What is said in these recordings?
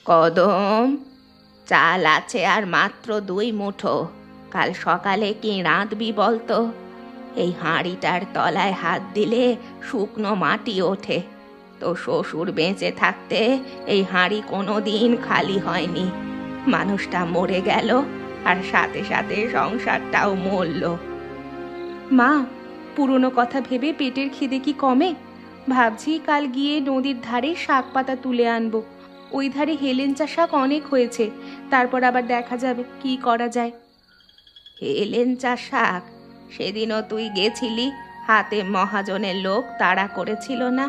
কদম, চাল আছে আর মাত্র 2 মুঠো। কাল সকালে কি রাঁধবি বলতো? এই হাঁড়িটার তলায় হাত দিলে শুকনো মাটি ওঠে। তো শ্বশুর বেঁচে থাকতে এই হাঁড়ি কোনোদিন খালি হয়নি। মানুষটা মরে গেল আর সাথে সাথে সংসারটাও মরল। মা, পুরনো কথা ভেবে পেটের খিদে কি কমে? ভাবছি কাল গিয়ে নদীর ধারে শাক পাতা তুলে আনবো। ওই ধারে হেলেঞ্চা শাক অনেক হয়েছে, তারপর আবার দেখা যাবে কি করা যায়। হেলেঞ্চা শাক? সেদিনও তুই গেছিলি, হাতে মহাজনের লোক তাড়া করেছিল না?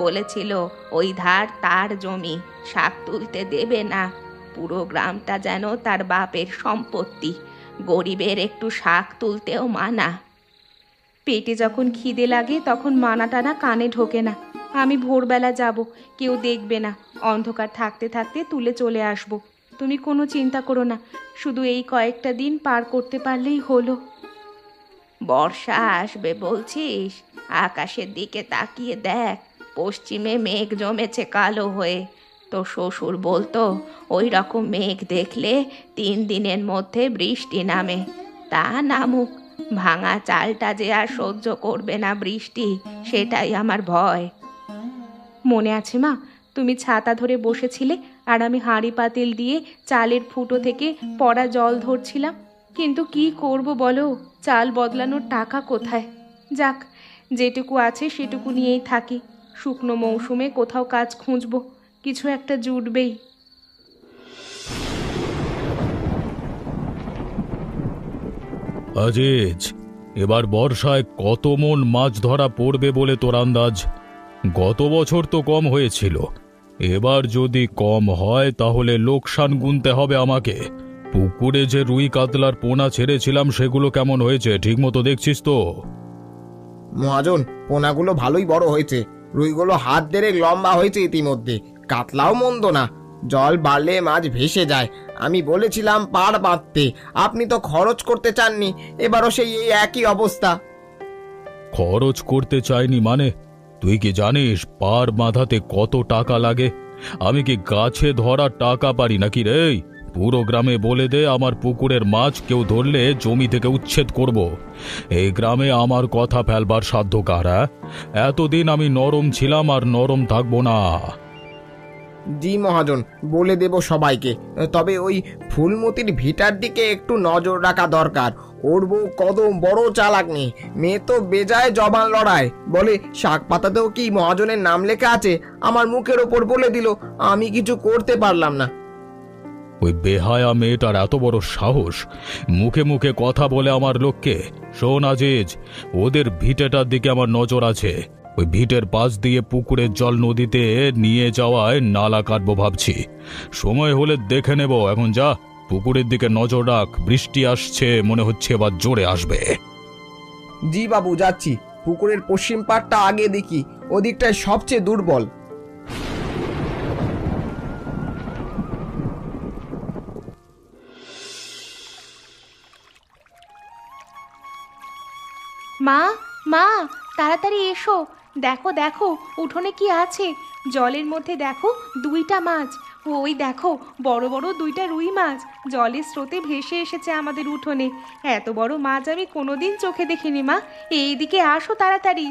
বলেছিল ওই ধার তার জমি, শাক তুলতে দেবে না। পুরো গ্রামটা যেন তার বাপের সম্পত্তি, গরিবের একটু শাক তুলতেও মানা। পেটে যখন খিদে লাগে তখন মানা টানা কানে ঢোকে না। আমি ভোরবেলা যাব, কেউ দেখবে না, অন্ধকার থাকতে থাকতে তুলে চলে আসব। তুমি কোনো চিন্তা করো না, শুধু এই কয়েকটা দিন পার করতে পারলেই হলো। বর্ষা আসবে বলছিস? আকাশের দিকে তাকিয়ে দেখ, পশ্চিমে মেঘ জমেছে কালো হয়ে। তো শ্বশুর বলতো ওই রকম মেঘ দেখলে 3 দিনের মধ্যে বৃষ্টি নামে। তা নামুক, ভাঙা চালটা যে আর সহ্য করবে না বৃষ্টি, সেটাই আমার ভয়। মনে আছে মা, তুমি ছাতা ধরে বসেছিলে আর আমি হাঁড়ি পাতিল দিয়ে চালের ফুটো থেকে পড়া জল ধরছিলাম। কিন্তু কি করব বলো, চাল বদলানোর টাকা কোথায়? যাক, যেটুকু আছে সেটুকু নিয়েই থাকি। শুকনো মৌসুমে কোথাও কাজ খুঁজবো, কিছু একটা জুটবেই। আজিজ, এবার বর্ষায় কত মন মাছ ধরা পড়বে বলে তোর আন্দাজ? গত বছর তো কম হয়েছিল, এবার যদি কম হয় তাহলে লোকসান গুনতে হবে আমাকে। পুকুরে যে রুই কাতলার পোনা ছেড়েছিলাম সেগুলো কেমন হয়েছে ঠিকমতো দেখছিস তো? মহাজন, পোনাগুলো ভালোই বড় হয়েছে, রুইগুলো হাত দেড়েক লম্বা হয়েছে ইতিমধ্যে। কাতলাও মন্দ না, জল বাড়লে মাছ ভেসে যায়। আমি বলেছিলাম পাড় বাঁধতে, আপনি তো খরচ করতে চাননি, এবারও সেই এই একই অবস্থা। খরচ করতে চাইনি মানে? তুই কি জানিস পার বাঁধাতে কত টাকা লাগে? আমি কি গাছে ধরা টাকা পারি নাকি রে? পুরো গ্রামে বলে দে আমার পুকুরের মাছ কেউ ধরলে জমি থেকে উচ্ছেদ করব। এই গ্রামে আমার কথা ফেলবার সাধ্য কার? এতদিন আমি নরম ছিলাম আর নরম থাকবো না। জি মহাজন, বলে দেব সবাইকে। তবে ওই ফুলমতির ভিটার দিকে একটু নজর রাখা দরকার। ওর বউ কদম বড় চালাকনি, মেয়ে তো বেজায় জবান লড়ায়। বলে শাক পাতাতেও কি মহাজনের নাম লেখা আছে, আমার মুখের ওপর বলে দিল, আমি কিছু করতে পারলাম না। ওই বেহায়া মেয়েটার এত বড় সাহস, মুখে মুখে কথা বলে আমার লোককে। শোন আজিজ, ওদের ভিটেটার দিকে আমার নজর আছে। ওই ভিটের পাশ দিয়ে পুকুরের জল নদীতে নিয়ে যাওয়ায় নালা কাটবো ভাবছি। সময় হলে দেখে নেব। এখন যা, পুকুরের দিকে নজর রাখ, বৃষ্টি আসছে মনে হচ্ছে, এবার জোরে আসবে। জি বাবু, যাচ্ছি। পুকুরের পশ্চিম পাড়টা আগে দেখি, ওদিকটায় সবচেয়ে দুর্বল। মা, মা, তাড়াতাড়ি এসো। দেখো দেখো, উঠোনে কি আছে? জলের মধ্যে দেখো 2টা মাছ। ওই দেখো, বড় বড় 2টা রুই মাছ জলের স্রোতে ভেসে এসেছে আমাদের উঠোনে। এত বড় মাছ আমি কোনোদিন চোখে দেখিনি। মা, এইদিকে আসো তাড়াতাড়ি।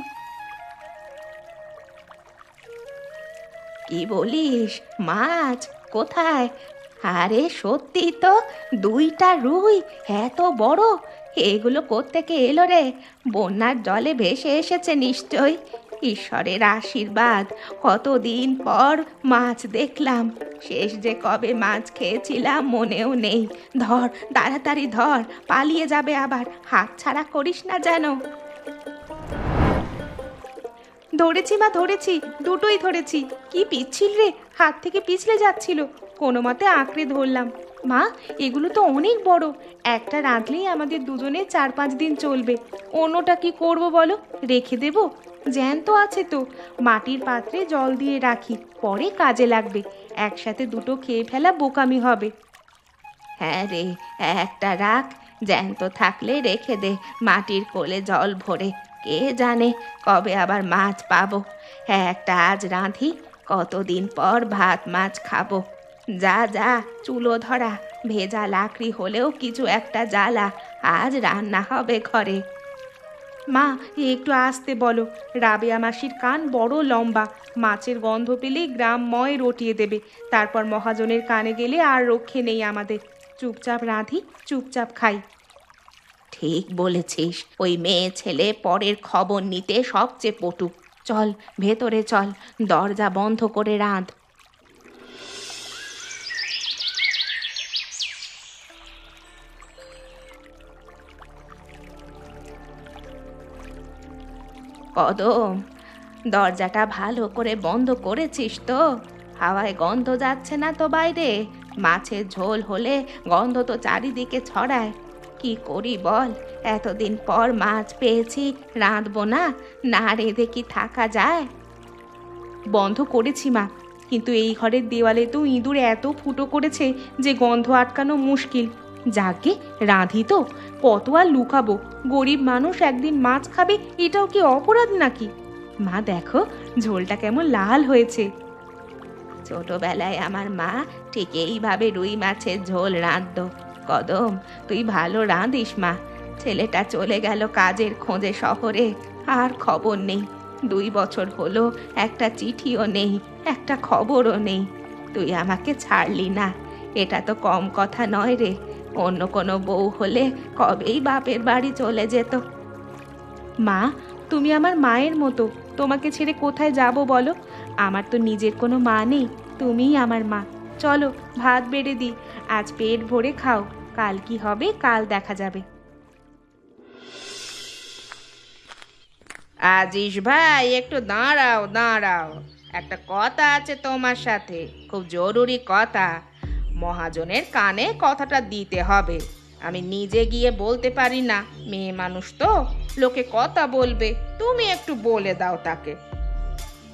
কি বলিস? মাছ কোথায়? আরে সত্যি তো, 2টা রুই এত বড়! এগুলো কোত্থেকে এলো রে? বন্যার জলে ভেসে এসেছে নিশ্চয়ই। ঈশ্বরের আশীর্বাদ, কতদিন পর মাছ দেখলাম। শেষ যে কবে মাছ খেয়েছিলাম মনেও নেই। ধর, তাড়াতাড়ি ধর, পালিয়ে যাবে আবার, হাত ছাড়া করিস না যেন। ধরেছি মা, ধরেছি, দুটোই ধরেছি। কি পিচ্ছিল রে, হাত থেকে পিছলে যাচ্ছিল, কোনো মতে আঁকড়ে ধরলাম। মা, এগুলো তো অনেক বড়, একটা রাঁধলেই আমাদের দুজনে 4-5 দিন চলবে। অন্যটা কি করব বলো? রেখে দেব? জ্যান্ত আছে তো, মাটির পাত্রে জল দিয়ে রাখি, পরে কাজে লাগবে। একসাথে দুটো খেয়ে ফেলা বোকামি হবে। হ্যাঁ রে, একটা রাখ, জ্যান্ত থাকলে রেখে দে মাটির কোলে জল ভরে। কে জানে কবে আবার মাছ পাবো। হ্যাঁ, একটা আজ রাঁধি, কতদিন পর ভাত মাছ খাবো। যা যা, চুলো ধরা, ভেজা লাকড়ি হলেও কিছু একটা জ্বালা, আজ রান্না হবে ঘরে। মা, একটু আসতে বলো, রাবেয়া মাসির কান বড় লম্বা, মাছের গন্ধ পেলেই গ্রামময় রটিয়ে দেবে। তারপর মহাজনের কানে গেলে আর রক্ষে নেই আমাদের। চুপচাপ রাঁধি, চুপচাপ খাই। ঠিক বলেছিস, ওই মেয়ে ছেলে পরের খবর নিতে সবচেয়ে পটু। চল ভেতরে চল, দরজা বন্ধ করে রাঁধ। কদম, দরজাটা ভালো করে বন্ধ করেছিস তো? হাওয়ায় গন্ধ যাচ্ছে না তো বাইরে? মাছের ঝোল হলে গন্ধ তো চারিদিকে ছড়ায়। কি করি বল, এতদিন পর মাছ পেয়েছি, রাঁধবো না? না রেঁধে কি থাকা যায়? বন্ধ করেছি মা, কিন্তু এই ঘরের দেওয়ালে তো ইঁদুর এত ফুটো করেছে যে গন্ধ আটকানো মুশকিল। যাকে রাঁধি তো, কত আর লুকাবো? গরিব মানুষ একদিন মাছ খাবে, এটাও কি অপরাধ নাকি? মা দেখো, ঝোলটা কেমন লাল হয়েছে। ছোটবেলায় আমার মা ঠিক এইভাবে রুই মাছের ঝোল রাঁধতো। কদম, তুই ভালো রাঁধিস মা। ছেলেটা চলে গেল কাজের খোঁজে শহরে, আর খবর নেই। 2 বছর হলো, একটা চিঠিও নেই, একটা খবরও নেই। তুই আমাকে ছাড়লি না, এটা তো কম কথা নয় রে। অন্য কোনো বউ হলে কবেই বাপের বাড়ি চলে যেত। মা, তুমি আমার মায়ের মতো, তোমাকে ছেড়ে কোথায় যাব বলো? আমার তো নিজের কোনো মা নেই, তুমিই আমার মা। চলো ভাত বেড়ে দিই, আজ পেট ভরে খাও, কাল কি হবে কাল দেখা যাবে। আজিস ভাই, একটু দাঁড়াও দাঁড়াও, একটা কথা আছে তোমার সাথে, খুব জরুরি কথা। মহাজনের কানে কথাটা দিতে হবে। আমি নিজে গিয়ে বলতে পারি না, মেয়ে মানুষ তো, লোকে কথা বলবে, তুমি একটু বলে দাও তাকে।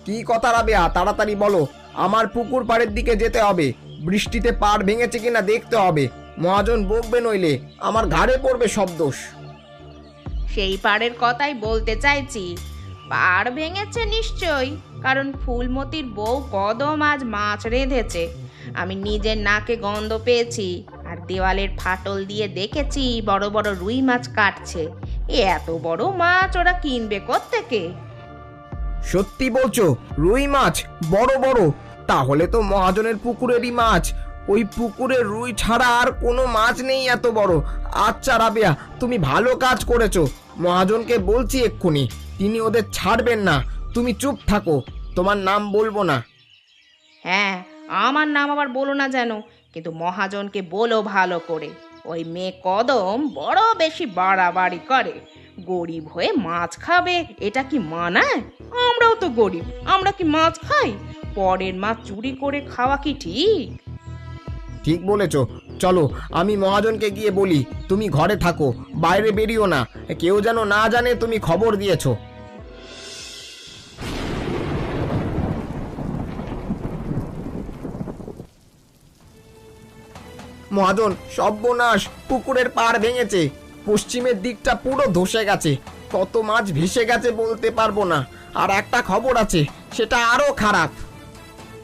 কি কথা রাবেয়া, তাড়াতাড়ি বলো। আমার পুকুর পাড়ের দিকে যেতে হবে, বৃষ্টিতে পাড় ভেঙেছে কিনা দেখতে হবে। মহাজন বকবে নইলে আমার ঘাড়ে পড়বে সব দোষ। সেই পাড়ের কথাই বলতে চাইছি। পাড় ভেঙেছে নিশ্চয়ই, কারণ ফুলমতির বউ কদম আজ মাছ রেঁধেছে। আমি নিজের নাকে গন্ধ পেয়েছি, আর দেওয়ালের ফাটল দিয়ে দেখেছি বড় বড় রুই মাছ কাটছে। এত বড় মাছ ওরা কিনবে কোত্থেকে? সত্যি বলছো? রুই মাছ বড় বড়? তাহলে তো মহাজনের পুকুরেরই মাছ। ওই পুকুরে রুই ছাড়া আর কোনো মাছ নেই এত বড়। আচ্ছা রাবেয়া, তুমি ভালো কাজ করেছো। মহাজনকে বলছি এক্ষুনি, তিনি ওদের ছাড়বেন না। তুমি চুপ থাকো, তোমার নাম বলবো না। হ্যাঁ, আমার নাম আবার বলো না যেন, কিন্তু মহাজনকে বলো ভালো করে। ওই মেয়ে কদম বড় বেশি বাড়াবাড়ি করে। গরিব হয়ে মাছ খাবে, এটা কি মানায়? আমরাও তো গরিব, আমরা কি মাছ খাই? পরের মাছ চুরি করে খাওয়া কি ঠিক? ঠিক বলেছো, চলো আমি মহাজনকে গিয়ে বলি। তুমি ঘরে থাকো, বাইরে বেরিও না, কেউ যেন না জানে তুমি খবর দিয়েছো। মহাজন, সর্বনাশ, পুকুরের পাড় ভেঙেছে। পশ্চিমের দিকটা পুরো ধসে গেছে। কত মাছ ভেসে গেছে বলতে পারবো না। আর একটা খবর আছে, সেটা আরো খারাপ।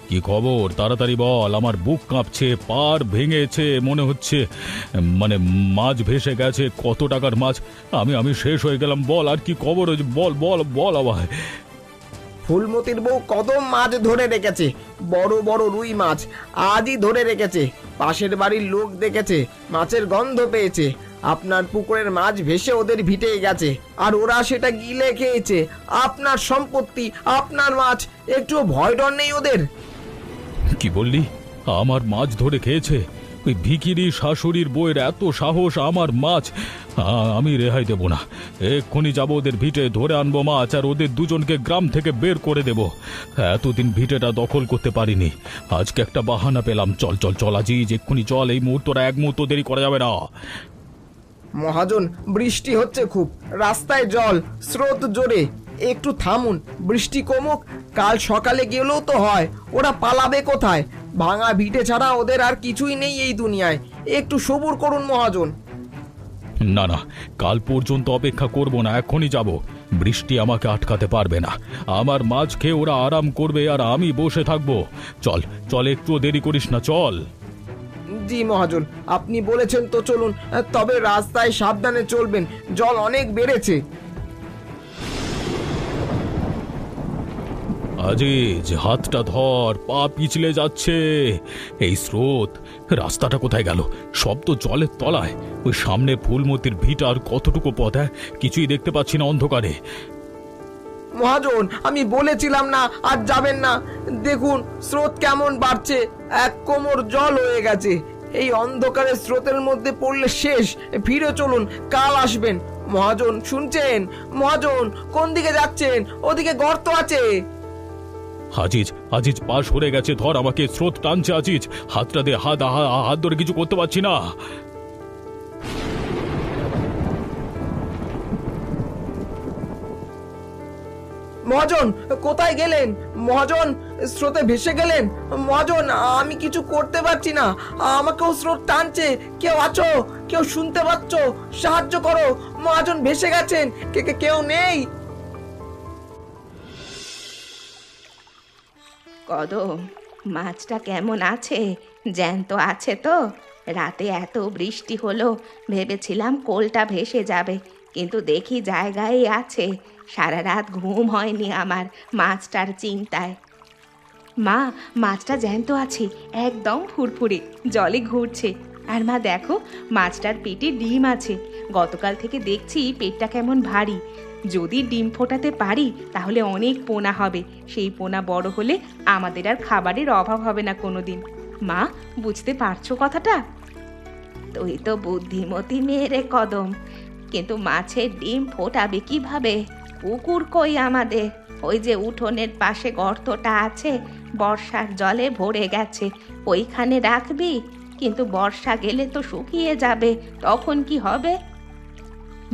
কি খবর? তাড়াতাড়ি বল, আমার বুক কাঁপছে। পার ভেঙেছে মনে হচ্ছে, মানে মাছ ভেসে গেছে। কত টাকার মাছ? আমি আমি শেষ হয়ে গেলাম। বল আর কি খবর হয়েছে, বল বল বল আমায়। ফুলমতির বউ কদম মাছ ধরে রেখেছে, বড় বড় রুই মাছ আজই ধরে রেখেছে। পাশের বাড়ির লোক দেখেছে, মাছের গন্ধ পেয়েছে। আপনার পুকুরের মাছ ভেসে ওদের ভিটে গেছে, আর ওরা সেটা গিলে খেয়েছে। আপনার সম্পত্তি, আপনার মাছ, একটু ভয় ডর নেই ওদের? কি বললি? আমার মাছ ধরে খেয়েছে? ওই ভিখিরি শাশুড়ির বউয়ের এত সাহস! আমার মাছ আমি রেহাই দেব না। এক্ষুনি যাবো ওদের ভিটে, ধরে আনবো মাছ, আর ওদের দুজনকে গ্রাম থেকে বের করে দেব। এতদিন ভিটেটা দখল করতে পারিনি, আজকে একটা বাহানা পেলাম। চল চল চল, আজিজ এক্ষুনি চল, এই মুহূর্তটা এক মুহূর্ত দেরি করা যাবে না। মহাজন, বৃষ্টি হচ্ছে খুব, রাস্তায় জল, স্রোত জোরে। একটু থামুন, বৃষ্টি কমুক, কাল সকালে গেলেও তো হয়। ওরা পালাবে কোথায়? ভাঙা ভিটে ছাড়া ওদের আর কিছুই নেই এই দুনিয়ায়। একটু সবুর করুন মহাজন। না না, কাল পর্যন্ত অপেক্ষা করব না, এক্ষুনি যাব। বৃষ্টি আমাকে আটকাতে পারবে না। আমার মাছ খেয়ে ওরা আরাম করবে আর আমি বসে থাকবো। চল চল, একটু দেরি করিস না, চল। জি মহাজন, আপনি বলেছেন তো চলুন, তবে রাস্তায় সাবধানে চলবেন, জল অনেক বেড়েছে। আজিজ, হাতটা ধর, পা পিছলে যাচ্ছে। এই স্রোত, রাস্তাটা কোথায় গেল? সব তো জলের তলায়। ওই সামনে ফুলমতির ভিটা আর কতটুকু পথ, কিছুই দেখতে পাচ্ছি না অন্ধকারে। মহাজন, আমি বলেছিলাম না আর যাবেন না। দেখুন স্রোত কেমন বাড়ছে, এক কোমর জল হয়ে গেছে। এই অন্ধকারে স্রোতের মধ্যে পড়লে শেষ। ফিরে চলুন, কাল আসবেন। মহাজন শুনছেন? মহাজন, কোন দিকে যাচ্ছেন? ওদিকে গর্ত আছে। আজিজ, আজিজ, পা সরে গেছে, ধর আমাকে, স্রোত টানছে। আজিজ, হাতটা দে, হাত ধরে কিছু করতে পারছি না। মহাজন, কোথায় গেলেন? মহাজন, স্রোতে ভেসে গেলেন? মহাজন, আমি কিছু করতে পারছি না, আমাকেও স্রোত টানছে। কেউ আছো? কেউ শুনতে পাচ্ছ? সাহায্য করো। মহাজন ভেসে গেছেন, কেউ নেই? কদম, মাছটা কেমন আছে? জ্যান্ত আছে তো? রাতে এত বৃষ্টি হলো, ভেবেছিলাম কোলটা ভেসে যাবে, কিন্তু দেখি জায়গায় আছে। সারা রাত ঘুম হয়নি আমার মাছটার চিন্তায়। মা, মাছটা জ্যান্ত আছে, একদম ফুরফুরে, জলে ঘুরছে। আর মা দেখো, মাছটার পেটে ডিম আছে। গতকাল থেকে দেখছি পেটটা কেমন ভারী। যদি ডিম ফোটাতে পারি তাহলে অনেক পোনা হবে। সেই পোনা বড় হলে আমাদের আর খাবারের অভাব হবে না কোনোদিন। মা, বুঝতে পারছো কথাটা? তুই তো বুদ্ধিমতী মেয়ে রে কদম, কিন্তু মাছের ডিম ফোটাবে কিভাবে? পুকুর কই আমাদের? ওই যে উঠোনের পাশে গর্তটা আছে, বর্ষার জলে ভরে গেছে, ওইখানে রাখবি। কিন্তু বর্ষা গেলে তো শুকিয়ে যাবে, তখন কি হবে?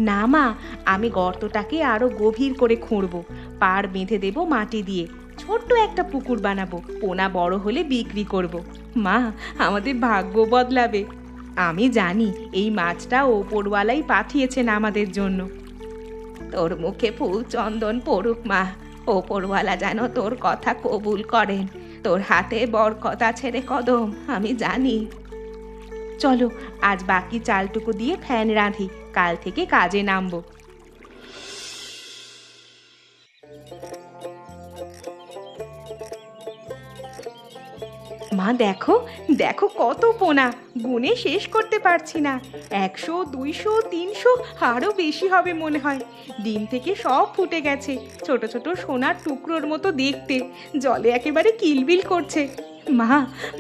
না মা, আমি গর্তটাকে আরো গভীর করে খুঁড়বো, পাড় বেঁধে দেব মাটি দিয়ে, ছোট্ট একটা পুকুর বানাবো। পোনা বড় হলে বিক্রি করব। মা, আমাদের ভাগ্য বদলাবে। আমি জানি এই মাছটা ওপরওয়ালাই পাঠিয়েছেন আমাদের জন্য। তোর মুখে ফুল চন্দন পড়ুক মা, ওপরওয়ালা যেন তোর কথা কবুল করেন। তোর হাতে বরকত আছে রে কদম, আমি জানি। চলো, আজ বাকি চালটুকু দিয়ে ফ্যান রাঁধি, কাল থেকে কাজে নামবো। মা দেখো, দেখো কত পোনা, গুনে শেষ করতে পারছি না। 100, 200, 300, আরও বেশি হবে মনে হয়। ডিম থেকে সব ফুটে গেছে, ছোট ছোট সোনার টুকরোর মতো দেখতে, জলে একেবারে কিলবিল করছে। মা,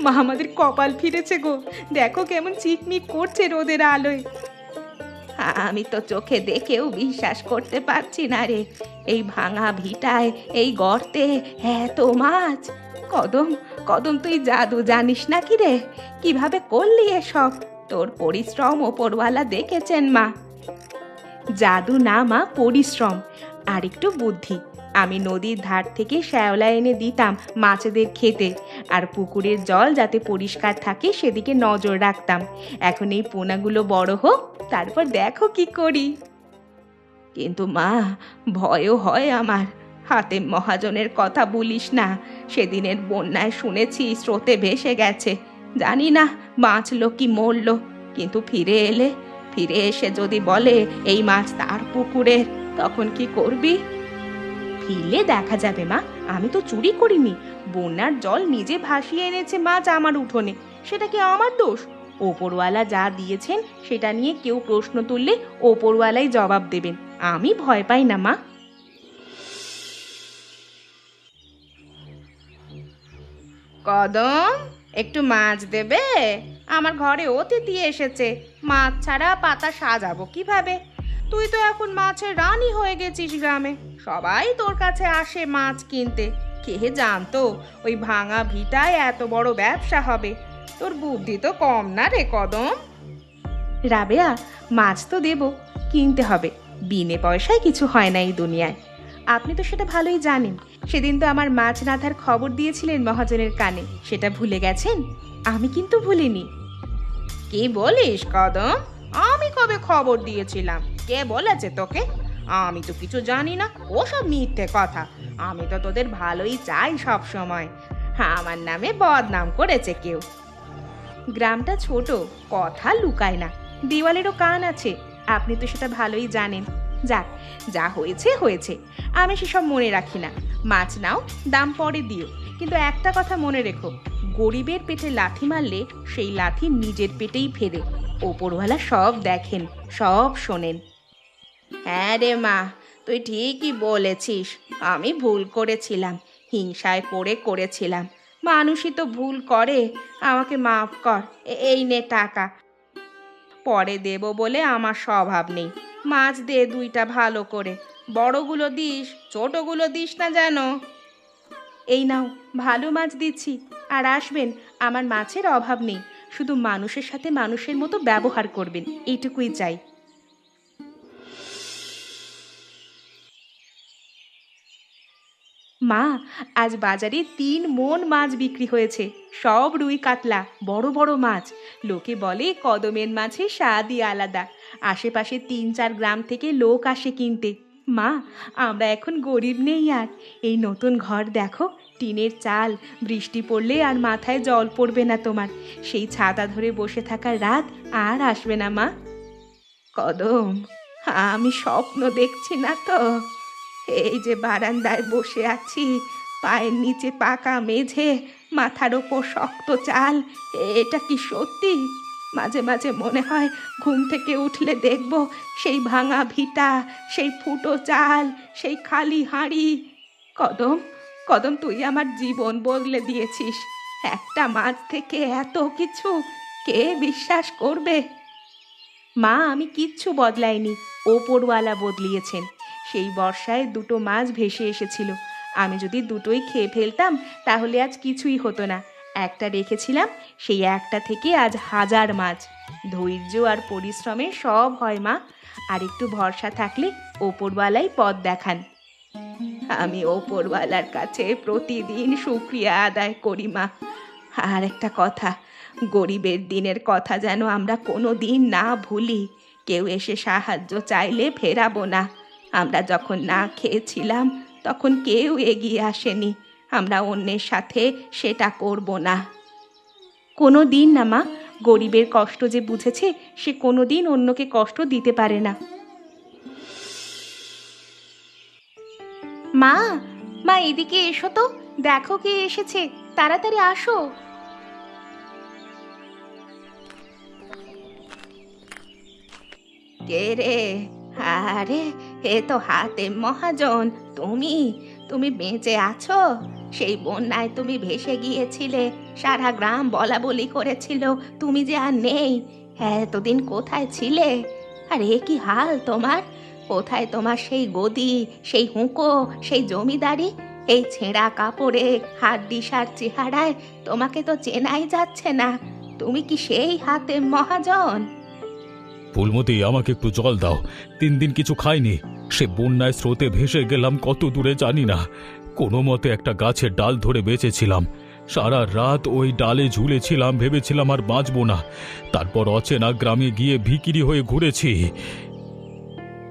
মা, আমাদের কপাল ফিরেছে গো, দেখো কেমন চিকমিক করছে রোদের আলোয়। আমি তো চোখে দেখেও বিশ্বাস করতে পারছি না রে, এই ভাঙা ভিটায়, এই গর্তে এত মাছ। কদম, কদম, তুই জাদু জানিস নাকি রে? কিভাবে করলি এসব? তোর পরিশ্রম ওপরওয়ালা দেখেছেন মা। জাদু না মা, পরিশ্রম আর একটু বুদ্ধি। আমি নদীর ধার থেকে শ্যাওলা এনে দিতাম মাছেদের খেতে, আর পুকুরের জল যাতে পরিষ্কার থাকে সেদিকে নজর রাখতাম। এখন এই পোনাগুলো বড় হোক, তারপর দেখো কি করি। কিন্তু মা, ভয়ও হয় আমার। হাতেম মহাজনের কথা বলিস না, সেদিনের বন্যায় শুনেছি স্রোতে ভেসে গেছে। জানি না বাঁচলো কি মরলো, কিন্তু ফিরে এসে যদি বলে এই মাছ তার পুকুরের, তখন কি করবি? ফিরলে দেখা যাবে মা, আমি তো চুরি করিনি। বন্যার জল নিজে ভাসিয়ে এনেছে মাছ আমার উঠোনে, সেটা কি আমার দোষ? ওপরওয়ালা যা দিয়েছেন সেটা নিয়ে কেউ প্রশ্ন তুললে ওপরওয়ালাই জবাব দেবেন। আমি ভয় পাই না মা। কদম, একটু মাছ দেবে? আমার ঘরে অতিথি এসেছে, মাছ ছাড়া পাতা সাজাবো কিভাবে? তুই তো এখন মাছের রানী হয়ে গেছিস গ্রামে, সবাই তোর কাছে আসে মাছ কিনতে। কে জানতো ওই ভাঙা ভিটায় এত বড় ব্যবসা হবে? তোর বুদ্ধি তো কম না রে কদম। রাবেয়া, মাছ তো দেব, কিনতে হবে। বিনে পয়সায় কিছু হয় না এই দুনিয়ায়। আপনি তো সেটা ভালোই জানেন। সেদিন তো আমার মাছ রাঁধার খবর দিয়েছিলেন মহাজনের কানে, সেটা ভুলে গেছেন? আমি কিন্তু ভুলিনি। কি বলিস কদম? আমি কবে খবর দিয়েছিলাম? কে বলেছে তোকে? আমি তো কিছু জানি না, ওসব মিথ্যে কথা। আমি তো তোদের ভালোই চাই সব সময়। আমার নামে বদনাম করেছে কেউ। গ্রামটা ছোট, কথা লুকায় না, দেওয়ালেরও কান আছে, আপনি তো সেটা ভালোই জানেন। যাক, যা হয়েছে হয়েছে, আমি সেসব মনে রাখি না। মাছ নাও, দাম পরে দিও, কিন্তু একটা কথা মনে রেখো, গরিবের পেটে লাথি মারলে সেই লাথি নিজের পেটেই ফেরে। ওপরওয়ালা সব দেখেন, সব শোনেন। হ্যাঁ রে মা, তুই ঠিকই বলেছিস। আমি ভুল করেছিলাম, হিংসায় পড়ে করেছিলাম। মানুষই তো ভুল করে। আমাকে মাফ কর। এই নে টাকা, পরে দেব বলে আমার স্বভাব নেই। মাছ দে দুইটা ভালো করে, বড়গুলো দিস, ছোটগুলো দিস না যেন। এই নাও, ভালো মাছ দিচ্ছি। আর আসবেন, আমার মাছের অভাব নেই, শুধু মানুষের সাথে মানুষের মতো ব্যবহার করবেন, এইটুকুই চাই। মা, আজ বাজারে 3 মণ মাছ বিক্রি হয়েছে, সব রুই কাতলা, বড় বড় মাছ। লোকে বলে কদমের মাছের স্বাদই আলাদা। আশেপাশে 3-4 গ্রাম থেকে লোক আসে কিনতে। মা, আমরা এখন গরিব নেই আর। এই নতুন ঘর দেখো, টিনের চাল, বৃষ্টি পড়লে আর মাথায় জল পড়বে না তোমার। সেই ছাতা ধরে বসে থাকার রাত আর আসবে না মা। কদম, আমি স্বপ্ন দেখছি না তো? এই যে বারান্দায় বসে আছি, পায়ের নিচে পাকা মেঝে, মাথার ওপর শক্ত চাল, এটা কি সত্যি? মাঝে মাঝে মনে হয় ঘুম থেকে উঠলে দেখব সেই ভাঙা ভিটা, সেই ফুটো চাল, সেই খালি হাঁড়ি। কদম, কদম, তুই আমার জীবন বদলে দিয়েছিস। একটা মাছ থেকে এত কিছু, কে বিশ্বাস করবে? মা, আমি কিচ্ছু বদলাইনি, ওপরওয়ালা বদলিয়েছেন। সেই বর্ষায় 2টো মাছ ভেসে এসেছিল, আমি যদি দুটোই খেয়ে ফেলতাম তাহলে আজ কিছুই হতো না। একটা রেখেছিলাম, সেই একটা থেকে আজ 1000 মাছ। ধৈর্য আর পরিশ্রমে সব হয় মা। আর একটু ভরসা থাকলে ওপরওয়ালাই পথ দেখান। আমি ওপরওয়ালার কাছে প্রতিদিন শুকরিয়া আদায় করি মা। আর একটা কথা, গরিবের দিনের কথা যেন আমরা কোনো দিন না ভুলি। কেউ এসে সাহায্য চাইলে ফেরাবো না। আমরা যখন না খেয়েছিলাম তখন কেউ এগিয়ে আসেনি, আমরা অন্যের সাথে সেটা করব না। কোনো দিন না মা, গরিবের কষ্ট যে বুঝেছে সে কোনো দিন অন্যকে কষ্ট দিতে পারে না। মা, মা এদিকে এসো তো, দেখো কে এসেছে, তাড়াতাড়ি আসো। কে রে? আরে, এ তো হাতেম মহাজন। তুমি তুমি বেঁচে আছো? সেই বন্যায় তুমি ভেসে গিয়েছিলে, সারা গ্রাম বলা বলি করেছিল তুমি যে আর নেই। এতদিন কোথায় ছিলে? আর এ কি হাল তোমার? কোথায় তোমার সেই গদি, সেই হুঁকো, সেই জমিদারি? এই ছেঁড়া কাপড়ে, হাড্ডিসার চেহারায় তোমাকে তো চেনাই যাচ্ছে না। তুমি কি সেই হাতেম মহাজন? ফুলমতি, আমাকে একটু জল দাও। 3 দিন কিছু খাইনি। সে বন্যায় স্রোতে ভেসে গেলাম কত দূরে জানি না। কোনো মতে একটা গাছের ডাল ধরে বেঁচেছিলাম। সারা রাত ওই ডালে ঝুলেছিলাম, ভেবেছিলাম আর বাঁচবো না। তারপর অচেনা গ্রামে গিয়ে ভিখিরি হয়ে ঘুরেছি।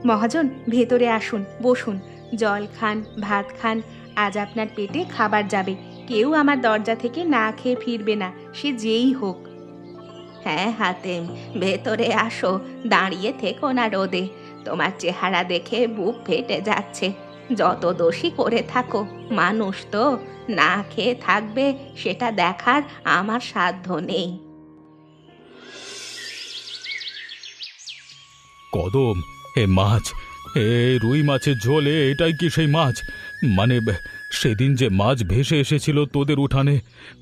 মহাজন, ভেতরে আসুন, বসুন, জল খান, ভাত খান। আজ আপনার পেটে খাবার যাবে, কেউ আমার দরজা থেকে না খেয়ে ফিরবে না, সে যেই হোক। হ্যাঁ হাতেম, ভেতরে আসো, দাঁড়িয়ে থেকো না রোদে। তোমার চেহারা দেখে বুক ফেটে যাচ্ছে। যত দোষী করে থাকো, মানুষ তো, না খেয়ে থাকবে সেটা দেখার আমার সাধ্য নেই। কদম, এ মাছ, এ রুই মাছের ঝোলে, এটাই কি সেই মাছ? মানে সেদিন যে মাছ ভেসে এসেছিল তোদের উঠানে,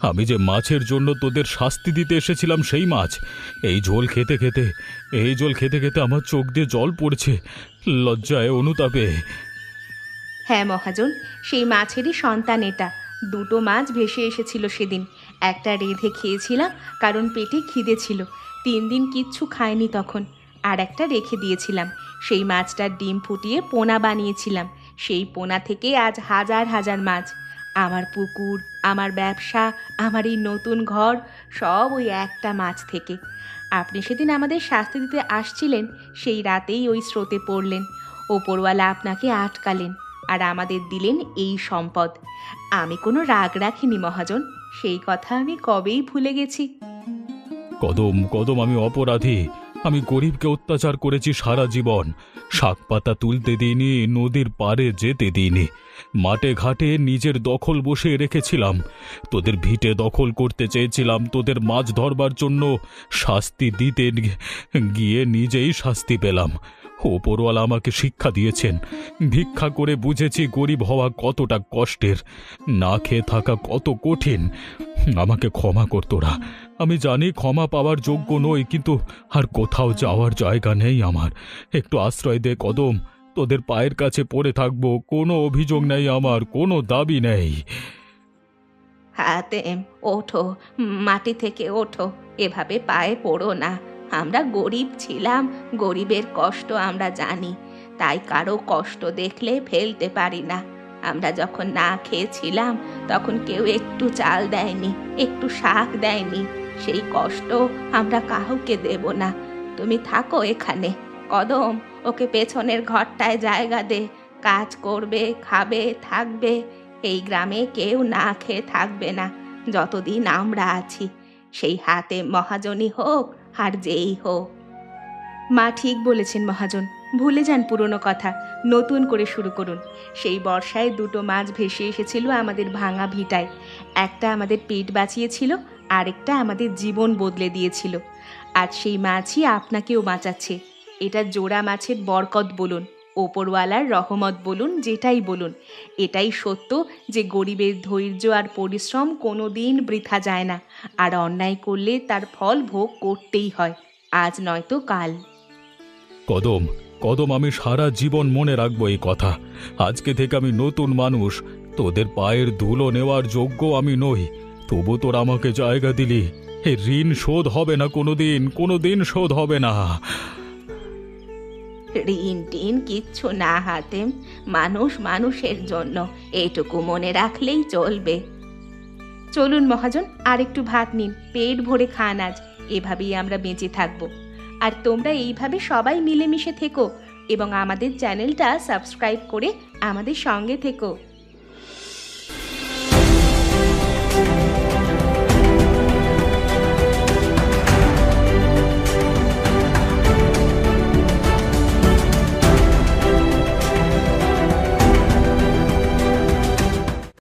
আমি যে মাছের জন্য তোদের শাস্তি দিতে এসেছিলাম সেই মাছ। এই ঝোল খেতে খেতে, এই ঝোল খেতে খেতে আমার চোখ দিয়ে জল পড়ছে, লজ্জায় অনুতাপে। হ্যাঁ মহাজন, সেই মাছেরই সন্তান এটা। 2টো মাছ ভেসে এসেছিল সেদিন। একটা রেঁধে খেয়েছিলাম, কারণ পেটে খিদে ছিল। 3 দিন কিচ্ছু খাইনি তখন। আর একটা রেখে দিয়েছিলাম, সেই মাছটার ডিম ফুটিয়ে পোনা বানিয়েছিলাম। সেই পোনা থেকে আজ হাজার হাজার মাছ। আমার পুকুর, আমার ব্যবসা, আমার এই নতুন ঘর, সব ওই একটা মাছ থেকে। আপনি সেদিন আমাদের শাস্তি দিতে আসছিলেন, সেই রাতেই ওই স্রোতে পড়লেন। ওপরওয়ালা আপনাকে আটকালেন আর আমাদের দিলেন এই সম্পদ। আমি কোনো রাগ রাখিনি মহাজন, সেই কথা আমি কবেই ভুলে গেছি। কদম কদম, আমি অপরাধী। আমি গরিবকে অত্যাচার করেছি সারা জীবন। শাক পাতা তুলতে দিইনি, নদীর পাড়ে যেতে দিইনি, মাঠে ঘাটে নিজের দখল বসিয়ে রেখেছিলাম। তোদের ভিটে দখল করতে চেয়েছিলাম, তোদের মাছ ধরবার জন্য শাস্তি দিতে গিয়ে নিজেই শাস্তি পেলাম। ওপরওয়ালা আমাকে শিক্ষা দিয়েছেন। ভিক্ষা করে বুঝেছি গরিব হওয়া কতটা কষ্টের, না খেয়ে থাকা কত কঠিন। আমাকে ক্ষমা কর তোরা। আমি জানি ক্ষমা পাওয়ার যোগ্য নই, কিন্তু আর কোথাও যাওয়ার জায়গা নেই আমার। একটু আশ্রয় দে কদম, তোদের পায়ের কাছে পড়ে থাকবো। কোনো অভিযোগ নেই আমার, কোনো দাবি নেই। হাতেম, ওঠো, মাটি থেকে ওঠো, এভাবে পায়ে পড়ো না। আমরা গরিব ছিলাম, গরিবের কষ্ট আমরা জানি, তাই কারো কষ্ট দেখলে ফেলতে পারি না। আমরা যখন না খেয়েছিলাম তখন কেউ একটু চাল দেয়নি, একটু শাক দেয়নি, সেই কষ্ট আমরা কাউকে দেব না। তুমি থাকো এখানে। কদম, ওকে পেছনের ঘরটায় জায়গা দে, কাজ করবে, খাবে, থাকবে। এই গ্রামে কেউ না খেয়ে থাকবে না যতদিন আমরা আছি, সেই হাতে মহাজনই হোক আর যেই হোক। মা ঠিক বলেছেন মহাজন, ভুলে যান পুরনো কথা, নতুন করে শুরু করুন। সেই বর্ষায় দুটো মাছ ভেসে এসেছিল আমাদের ভাঙা ভিটায়। একটা আমাদের পেট বাঁচিয়েছিল, আরেকটা আমাদের জীবন বদলে দিয়েছিল। আজ সেই মাছই আপনাকেও বাঁচাচ্ছে। এটা জোড়া মাছের বরকত বলুন, ওপরওয়ালার রহমত বলুন, যেটাই বলুন, এটাই সত্য যে গরিবের ধৈর্য আর পরিশ্রম কোনো দিন বৃথা যায় না, আর অন্যায় করলে তার ফল ভোগ করতেই হয়, আজ নয়তো কাল। কদম কদম, আমি সারা জীবন মনে রাখবো এই কথা। আজকে থেকে আমি নতুন মানুষ। তোদের পায়ের ধুলো নেওয়ার যোগ্য আমি নই, তবু তোরা আমাকে জায়গা দিলি। এই ঋণ শোধ হবে না, কোনোদিন কোনোদিন শোধ হবে না। ঋণ টিন কিচ্ছু না হাতেম, মানুষ মানুষের জন্য, এইটুকু মনে রাখলেই চলবে। চলুন মহাজন, আর একটু ভাত নিন, পেট ভরে খান আজ। এভাবেই আমরা বেঁচে থাকবো। আর তোমরা এইভাবে সবাই মিলেমিশে থেকো এবং আমাদের চ্যানেলটা সাবস্ক্রাইব করে আমাদের সঙ্গে থেকো।